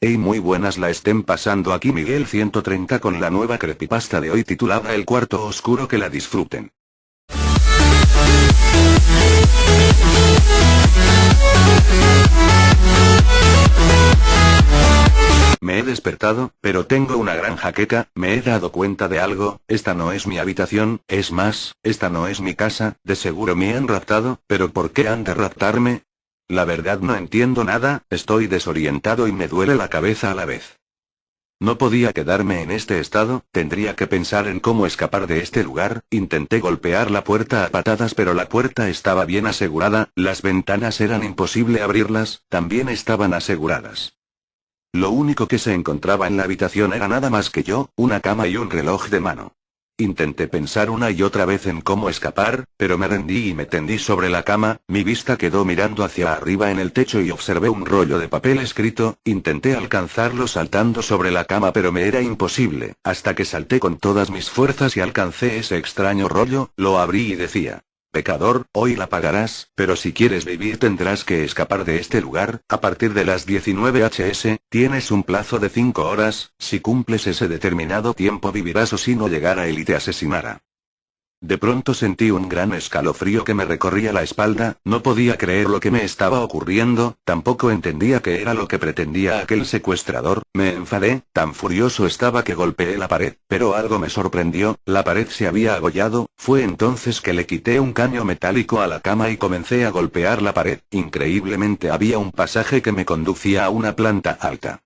Hey, muy buenas la estén pasando aquí Miguel 130 con la nueva creepypasta de hoy titulada El cuarto oscuro, que la disfruten. Me he despertado, pero tengo una gran jaqueca. Me he dado cuenta de algo: esta no es mi habitación, es más, esta no es mi casa. De seguro me han raptado, pero ¿por qué han de raptarme? La verdad no entiendo nada, estoy desorientado y me duele la cabeza a la vez. No podía quedarme en este estado, tendría que pensar en cómo escapar de este lugar. Intenté golpear la puerta a patadas, pero la puerta estaba bien asegurada, las ventanas eran imposible abrirlas, también estaban aseguradas. Lo único que se encontraba en la habitación era nada más que yo, una cama y un reloj de mano. Intenté pensar una y otra vez en cómo escapar, pero me rendí y me tendí sobre la cama. Mi vista quedó mirando hacia arriba en el techo y observé un rollo de papel escrito. Intenté alcanzarlo saltando sobre la cama, pero me era imposible, hasta que salté con todas mis fuerzas y alcancé ese extraño rollo, lo abrí y decía: pecador, hoy la pagarás, pero si quieres vivir tendrás que escapar de este lugar. A partir de las 19 hs, tienes un plazo de 5 horas, si cumples ese determinado tiempo vivirás, o si no llegara él y te asesinará. De pronto sentí un gran escalofrío que me recorría la espalda, no podía creer lo que me estaba ocurriendo, tampoco entendía qué era lo que pretendía aquel secuestrador. Me enfadé, tan furioso estaba que golpeé la pared, pero algo me sorprendió: la pared se había abollado. Fue entonces que le quité un caño metálico a la cama y comencé a golpear la pared. Increíblemente había un pasaje que me conducía a una planta alta.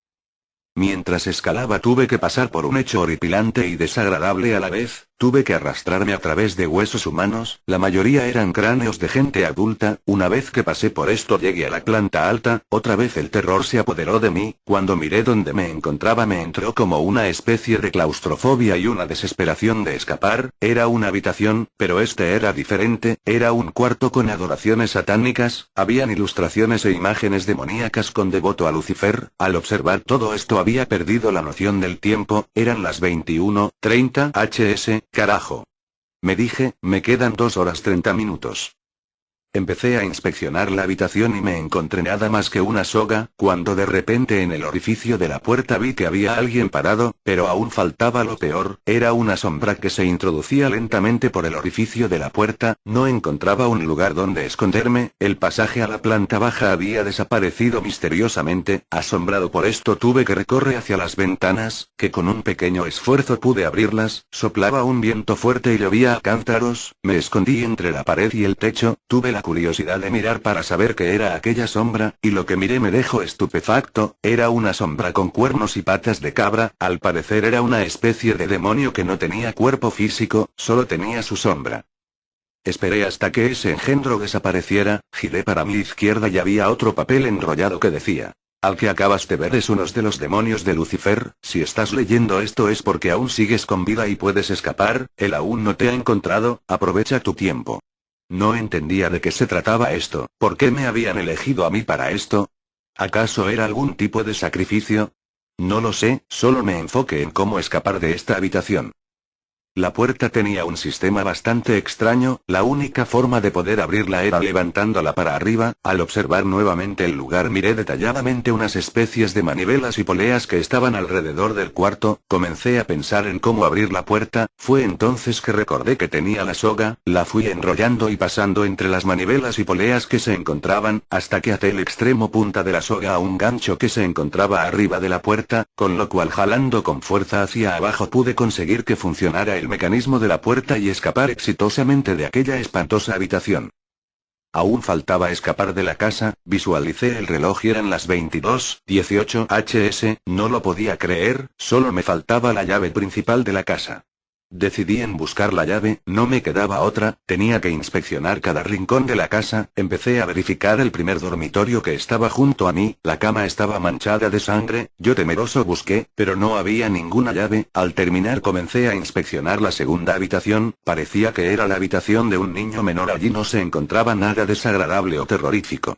Mientras escalaba tuve que pasar por un hecho horripilante y desagradable a la vez. Tuve que arrastrarme a través de huesos humanos, la mayoría eran cráneos de gente adulta. Una vez que pasé por esto llegué a la planta alta, otra vez el terror se apoderó de mí. Cuando miré donde me encontraba me entró como una especie de claustrofobia y una desesperación de escapar. Era una habitación, pero este era diferente, era un cuarto con adoraciones satánicas, habían ilustraciones e imágenes demoníacas con devoto a Lucifer. Al observar todo esto había perdido la noción del tiempo, eran las 21:30 hs. Carajo. Me dije, me quedan 2 horas 30 minutos. Empecé a inspeccionar la habitación y me encontré nada más que una soga, cuando de repente en el orificio de la puerta vi que había alguien parado, pero aún faltaba lo peor: era una sombra que se introducía lentamente por el orificio de la puerta. No encontraba un lugar donde esconderme, el pasaje a la planta baja había desaparecido misteriosamente. Asombrado por esto tuve que recorrer hacia las ventanas, que con un pequeño esfuerzo pude abrirlas. Soplaba un viento fuerte y llovía a cántaros. Me escondí entre la pared y el techo, tuve la curiosidad de mirar para saber qué era aquella sombra, y lo que miré me dejó estupefacto. Era una sombra con cuernos y patas de cabra. Al parecer era una especie de demonio que no tenía cuerpo físico, solo tenía su sombra. Esperé hasta que ese engendro desapareciera, giré para mi izquierda y había otro papel enrollado que decía: al que acabas de ver es uno de los demonios de Lucifer. Si estás leyendo esto es porque aún sigues con vida y puedes escapar, él aún no te ha encontrado, aprovecha tu tiempo. No entendía de qué se trataba esto. ¿Por qué me habían elegido a mí para esto? ¿Acaso era algún tipo de sacrificio? No lo sé, solo me enfoqué en cómo escapar de esta habitación. La puerta tenía un sistema bastante extraño, la única forma de poder abrirla era levantándola para arriba. Al observar nuevamente el lugar miré detalladamente unas especies de manivelas y poleas que estaban alrededor del cuarto. Comencé a pensar en cómo abrir la puerta. Fue entonces que recordé que tenía la soga, la fui enrollando y pasando entre las manivelas y poleas que se encontraban, hasta que até el extremo punta de la soga a un gancho que se encontraba arriba de la puerta, con lo cual jalando con fuerza hacia abajo pude conseguir que funcionara el mecanismo de la puerta y escapar exitosamente de aquella espantosa habitación. Aún faltaba escapar de la casa. Visualicé el reloj y eran las 22:18 hs, no lo podía creer, solo me faltaba la llave principal de la casa. Decidí en buscar la llave, no me quedaba otra, tenía que inspeccionar cada rincón de la casa. Empecé a verificar el primer dormitorio que estaba junto a mí, la cama estaba manchada de sangre. Yo temeroso busqué, pero no había ninguna llave. Al terminar comencé a inspeccionar la segunda habitación, parecía que era la habitación de un niño menor, allí no se encontraba nada desagradable o terrorífico.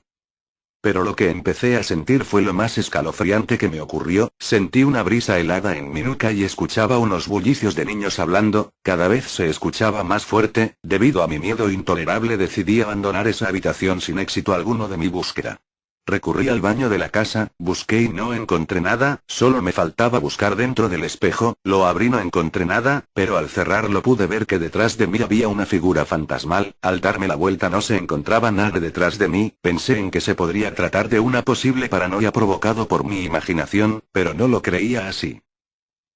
Pero lo que empecé a sentir fue lo más escalofriante que me ocurrió. Sentí una brisa helada en mi nuca y escuchaba unos bullicios de niños hablando, cada vez se escuchaba más fuerte. Debido a mi miedo intolerable decidí abandonar esa habitación sin éxito alguno de mi búsqueda. Recurrí al baño de la casa, busqué y no encontré nada, solo me faltaba buscar dentro del espejo, lo abrí, no encontré nada, pero al cerrarlo pude ver que detrás de mí había una figura fantasmal. Al darme la vuelta no se encontraba nada detrás de mí, pensé en que se podría tratar de una posible paranoia provocado por mi imaginación, pero no lo creía así.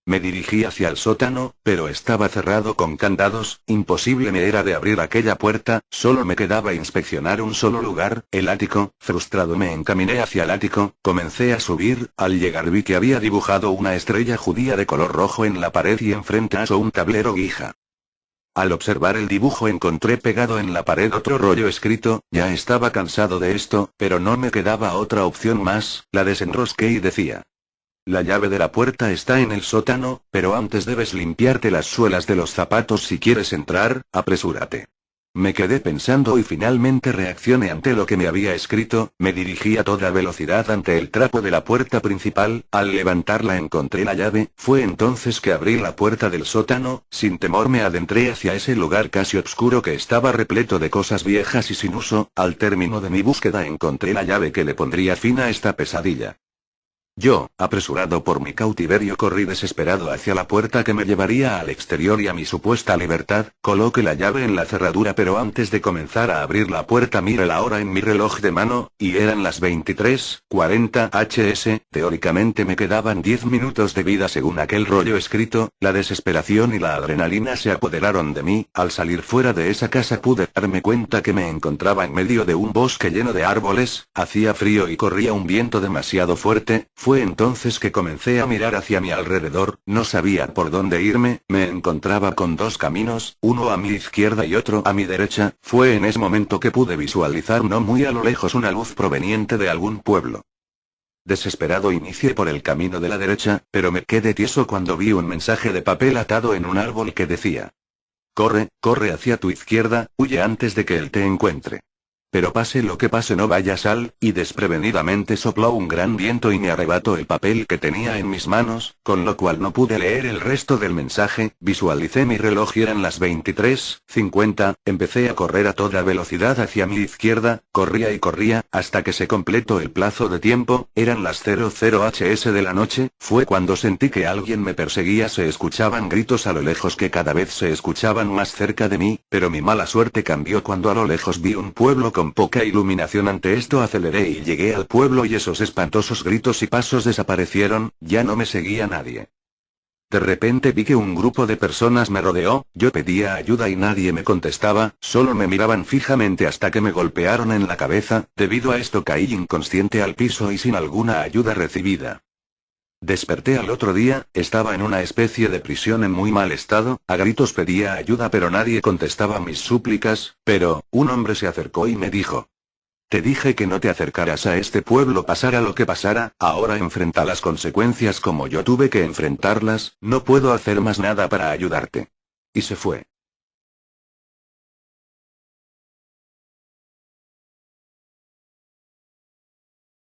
Me dirigí hacia el sótano, pero estaba cerrado con candados, imposible me era de abrir aquella puerta, solo me quedaba inspeccionar un solo lugar, el ático. Frustrado me encaminé hacia el ático, comencé a subir, al llegar vi que había dibujado una estrella judía de color rojo en la pared y enfrente a eso un tablero guija. Al observar el dibujo encontré pegado en la pared otro rollo escrito, ya estaba cansado de esto, pero no me quedaba otra opción más, la desenrosqué y decía: la llave de la puerta está en el sótano, pero antes debes limpiarte las suelas de los zapatos si quieres entrar, apresúrate. Me quedé pensando y finalmente reaccioné ante lo que me había escrito, me dirigí a toda velocidad ante el trapo de la puerta principal, al levantarla encontré la llave, fue entonces que abrí la puerta del sótano, sin temor me adentré hacia ese lugar casi oscuro que estaba repleto de cosas viejas y sin uso. Al término de mi búsqueda encontré la llave que le pondría fin a esta pesadilla. Yo, apresurado por mi cautiverio, corrí desesperado hacia la puerta que me llevaría al exterior y a mi supuesta libertad, coloqué la llave en la cerradura, pero antes de comenzar a abrir la puerta miré la hora en mi reloj de mano, y eran las 23:40 hs, teóricamente me quedaban 10 minutos de vida según aquel rollo escrito. La desesperación y la adrenalina se apoderaron de mí. Al salir fuera de esa casa pude darme cuenta que me encontraba en medio de un bosque lleno de árboles, hacía frío y corría un viento demasiado fuerte. Fue entonces que comencé a mirar hacia mi alrededor, no sabía por dónde irme, me encontraba con dos caminos, uno a mi izquierda y otro a mi derecha. Fue en ese momento que pude visualizar no muy a lo lejos una luz proveniente de algún pueblo. Desesperado inicié por el camino de la derecha, pero me quedé tieso cuando vi un mensaje de papel atado en un árbol que decía: corre, corre hacia tu izquierda, huye antes de que él te encuentre. Pero pase lo que pase no vayas y desprevenidamente sopló un gran viento y me arrebató el papel que tenía en mis manos, con lo cual no pude leer el resto del mensaje. Visualicé mi reloj y eran las 23:50, empecé a correr a toda velocidad hacia mi izquierda, corría y corría, hasta que se completó el plazo de tiempo, eran las 00 hs de la noche, fue cuando sentí que alguien me perseguía, se escuchaban gritos a lo lejos que cada vez se escuchaban más cerca de mí, pero mi mala suerte cambió cuando a lo lejos vi un pueblo con poca iluminación. Ante esto aceleré y llegué al pueblo y esos espantosos gritos y pasos desaparecieron, ya no me seguía nadie. De repente vi que un grupo de personas me rodeó, yo pedía ayuda y nadie me contestaba, solo me miraban fijamente hasta que me golpearon en la cabeza. Debido a esto caí inconsciente al piso y sin alguna ayuda recibida. Desperté al otro día, estaba en una especie de prisión en muy mal estado, a gritos pedía ayuda pero nadie contestaba mis súplicas, pero, un hombre se acercó y me dijo: te dije que no te acercaras a este pueblo pasara lo que pasara, ahora enfrenta las consecuencias como yo tuve que enfrentarlas, no puedo hacer más nada para ayudarte. Y se fue.